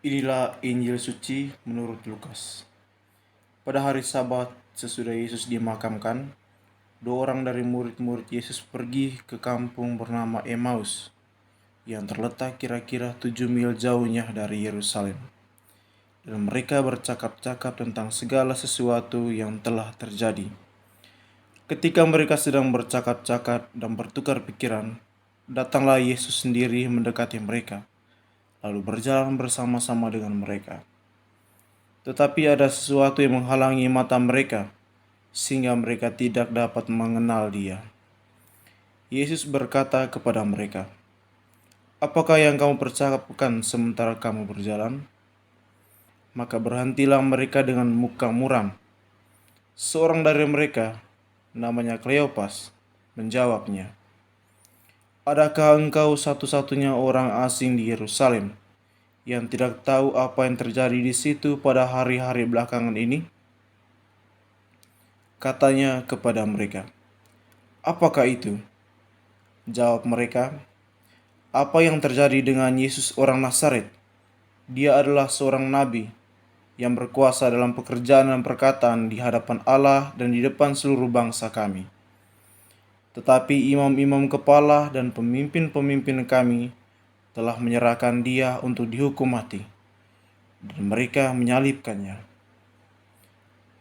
Inilah Injil suci menurut Lukas. Pada hari Sabat, sesudah Yesus dimakamkan, dua orang dari murid-murid Yesus pergi ke kampung bernama Emmaus, yang terletak kira-kira 7 mil jauhnya dari Yerusalem. Dan mereka bercakap-cakap tentang segala sesuatu yang telah terjadi. Ketika mereka sedang bercakap-cakap dan bertukar pikiran, datanglah Yesus sendiri mendekati mereka, lalu berjalan bersama-sama dengan mereka. Tetapi ada sesuatu yang menghalangi mata mereka, sehingga mereka tidak dapat mengenal Dia. Yesus berkata kepada mereka, "Apakah yang kamu percakapkan sementara kamu berjalan?" Maka berhentilah mereka dengan muka muram. Seorang dari mereka, namanya Kleopas, menjawabnya, "Adakah engkau satu-satunya orang asing di Yerusalem yang tidak tahu apa yang terjadi di situ pada hari-hari belakangan ini?" Katanya kepada mereka, "Apakah itu?" Jawab mereka, "Apa yang terjadi dengan Yesus orang Nazaret? Dia adalah seorang nabi yang berkuasa dalam pekerjaan dan perkataan di hadapan Allah dan di depan seluruh bangsa kami. Tetapi imam-imam kepala dan pemimpin-pemimpin kami telah menyerahkan dia untuk dihukum mati, dan mereka menyalibkannya.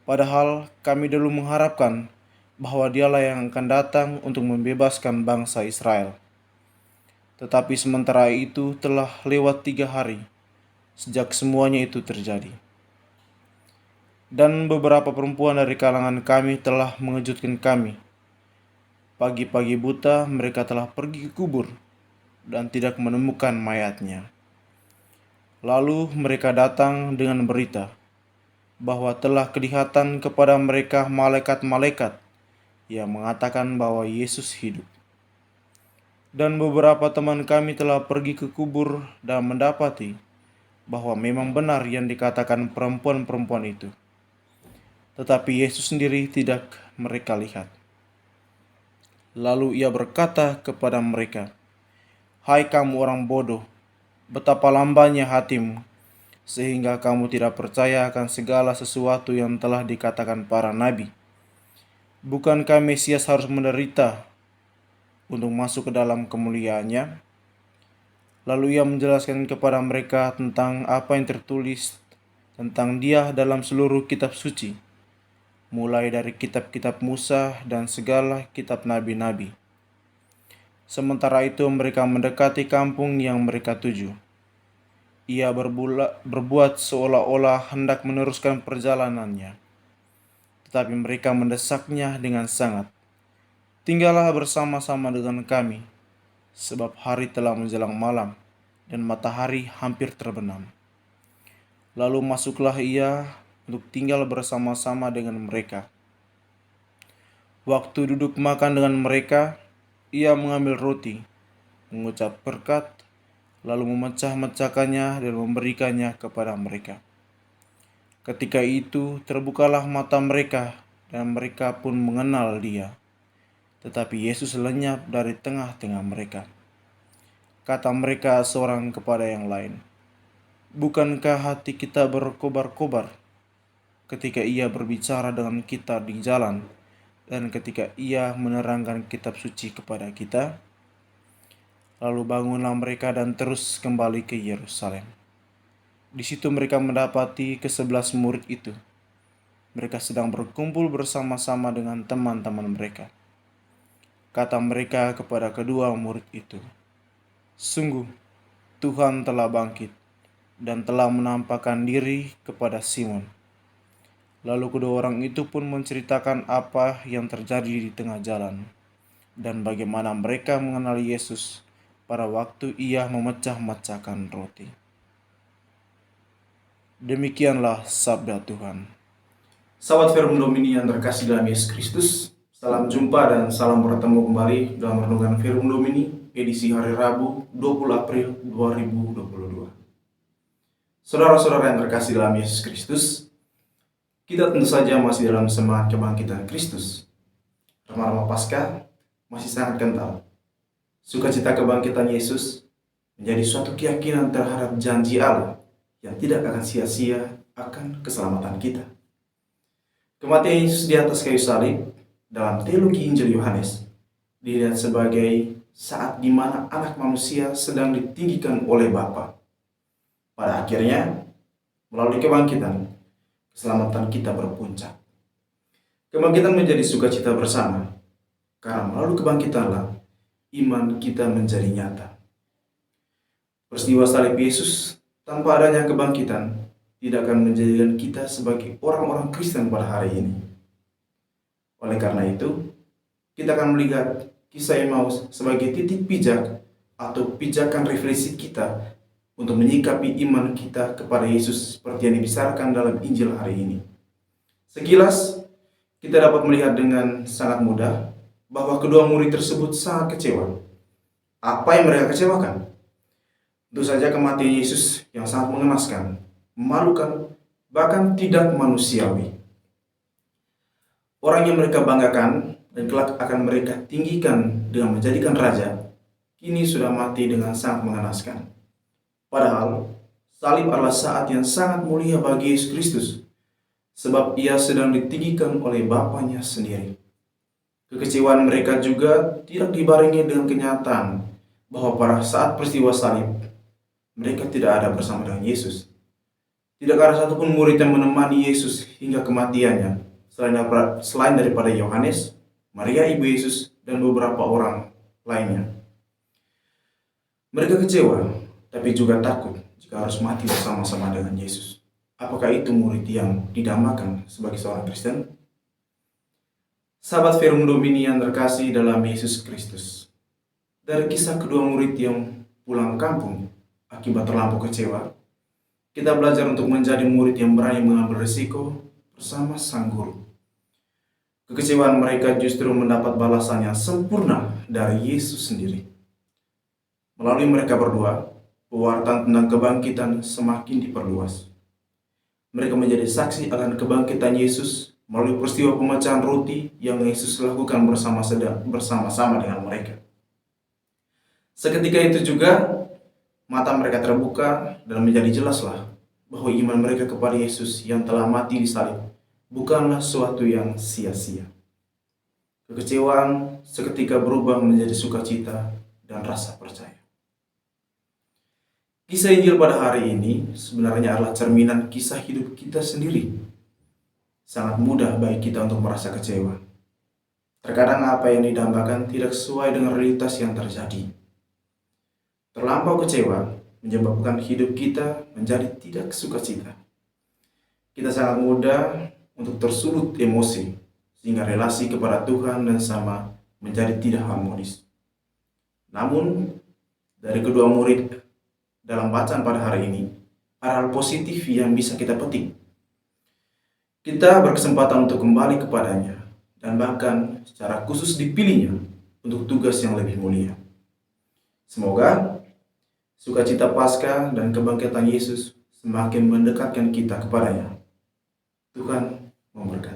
Padahal kami dulu mengharapkan bahwa dialah yang akan datang untuk membebaskan bangsa Israel. Tetapi sementara itu telah lewat 3 hari sejak semuanya itu terjadi. Dan beberapa perempuan dari kalangan kami telah mengejutkan kami. Pagi-pagi buta mereka telah pergi ke kubur dan tidak menemukan mayatnya. Lalu mereka datang dengan berita bahwa telah kelihatan kepada mereka malaikat-malaikat yang mengatakan bahwa Yesus hidup. Dan beberapa teman kami telah pergi ke kubur dan mendapati bahwa memang benar yang dikatakan perempuan-perempuan itu. Tetapi Yesus sendiri tidak mereka lihat. Lalu ia berkata kepada mereka, "Hai kamu orang bodoh, betapa lambannya hatimu, sehingga kamu tidak percaya akan segala sesuatu yang telah dikatakan para nabi. Bukankah Mesias harus menderita untuk masuk ke dalam kemuliaannya?" Lalu ia menjelaskan kepada mereka tentang apa yang tertulis tentang dia dalam seluruh kitab suci, mulai dari kitab-kitab Musa dan segala kitab nabi-nabi. Sementara itu mereka mendekati kampung yang mereka tuju. Ia berbuat seolah-olah hendak meneruskan perjalanannya, tetapi mereka mendesaknya dengan sangat. "Tinggallah bersama-sama dengan kami, sebab hari telah menjelang malam dan matahari hampir terbenam." Lalu masuklah ia untuk tinggal bersama-sama dengan mereka. Waktu duduk makan dengan mereka, ia mengambil roti, mengucap berkat, lalu memecah-mecahkannya dan memberikannya kepada mereka. Ketika itu terbukalah mata mereka dan mereka pun mengenal dia. Tetapi Yesus lenyap dari tengah-tengah mereka. Kata mereka seorang kepada yang lain, "Bukankah hati kita berkobar-kobar ketika ia berbicara dengan kita di jalan dan ketika ia menerangkan kitab suci kepada kita?" Lalu bangunlah mereka dan terus kembali ke Yerusalem. Di situ mereka mendapati ke-11 murid itu. Mereka sedang berkumpul bersama-sama dengan teman-teman mereka. Kata mereka kepada kedua murid itu, "Sungguh, Tuhan telah bangkit dan telah menampakkan diri kepada Simon." Lalu kedua orang itu pun menceritakan apa yang terjadi di tengah jalan dan bagaimana mereka mengenal Yesus pada waktu ia memecah-mecahkan roti. Demikianlah sabda Tuhan. Sahabat Verum Domini yang terkasih dalam Yesus Kristus, salam jumpa dan salam bertemu kembali dalam Renungan Verum Domini edisi hari Rabu 20 April 2022. Saudara-saudara yang terkasih dalam Yesus Kristus, kita tentu saja masih dalam semangat kebangkitan Kristus. Remah-remah Paskah masih sangat kental. Sukacita kebangkitan Yesus menjadi suatu keyakinan terhadap janji Allah yang tidak akan sia-sia akan keselamatan kita. Kematian Yesus di atas kayu salib dalam teologi Injil Yohanes dilihat sebagai saat di mana anak manusia sedang ditinggikan oleh Bapa. Pada akhirnya, melalui kebangkitan, keselamatan kita berpuncak. Kebangkitan menjadi sukacita bersama, karena melalui kebangkitanlah iman kita menjadi nyata. Peristiwa salib Yesus tanpa adanya kebangkitan tidak akan menjadikan kita sebagai orang-orang Kristen pada hari ini. Oleh karena itu, kita akan melihat kisah Emmaus sebagai titik pijak atau pijakan refleksi kita untuk menyikapi iman kita kepada Yesus seperti yang dibesarkan dalam Injil hari ini. Sekilas, kita dapat melihat dengan sangat mudah bahwa kedua murid tersebut sangat kecewa. Apa yang mereka kecewakan? Tentu saja kematian Yesus yang sangat mengenaskan, memalukan, bahkan tidak manusiawi. Orang yang mereka banggakan dan kelak akan mereka tinggikan dengan menjadikan raja, kini sudah mati dengan sangat mengenaskan. Padahal, salib adalah saat yang sangat mulia bagi Yesus Kristus, sebab ia sedang ditinggikan oleh Bapanya sendiri. Kekecewaan mereka juga tidak dibarengi dengan kenyataan bahwa pada saat peristiwa salib, mereka tidak ada bersama dengan Yesus. Tidak ada satupun murid yang menemani Yesus hingga kematiannya, selain daripada Yohanes, Maria ibu Yesus, dan beberapa orang lainnya. Mereka kecewa, tapi juga takut jika harus mati bersama-sama dengan Yesus. Apakah itu murid yang didambakan sebagai seorang Kristen? Sahabat Verum Domini yang terkasih dalam Yesus Kristus, dari kisah kedua murid yang pulang kampung akibat terlampau kecewa, kita belajar untuk menjadi murid yang berani mengambil risiko bersama Sang Guru. Kekecewaan mereka justru mendapat balasan yang sempurna dari Yesus sendiri. Melalui mereka berdua, pewartaan tentang kebangkitan semakin diperluas. Mereka menjadi saksi akan kebangkitan Yesus melalui peristiwa pemecahan roti yang Yesus lakukan bersama-sama dengan mereka. Seketika itu juga, mata mereka terbuka dan menjadi jelaslah bahwa iman mereka kepada Yesus yang telah mati di salib bukanlah suatu yang sia-sia. Kekecewaan seketika berubah menjadi sukacita dan rasa percaya. Kisah Injil pada hari ini sebenarnya adalah cerminan kisah hidup kita sendiri. Sangat mudah bagi kita untuk merasa kecewa. Terkadang apa yang didambakan tidak sesuai dengan realitas yang terjadi. Terlampau kecewa menyebabkan hidup kita menjadi tidak sukacita. Kita sangat mudah untuk tersulut emosi, sehingga relasi kepada Tuhan dan sama menjadi tidak harmonis. Namun, dari kedua murid dalam bacaan pada hari ini, ada hal positif yang bisa kita petik. Kita berkesempatan untuk kembali kepadanya, dan bahkan secara khusus dipilihnya untuk tugas yang lebih mulia. Semoga sukacita Paskah dan kebangkitan Yesus semakin mendekatkan kita kepadanya. Tuhan memberkati.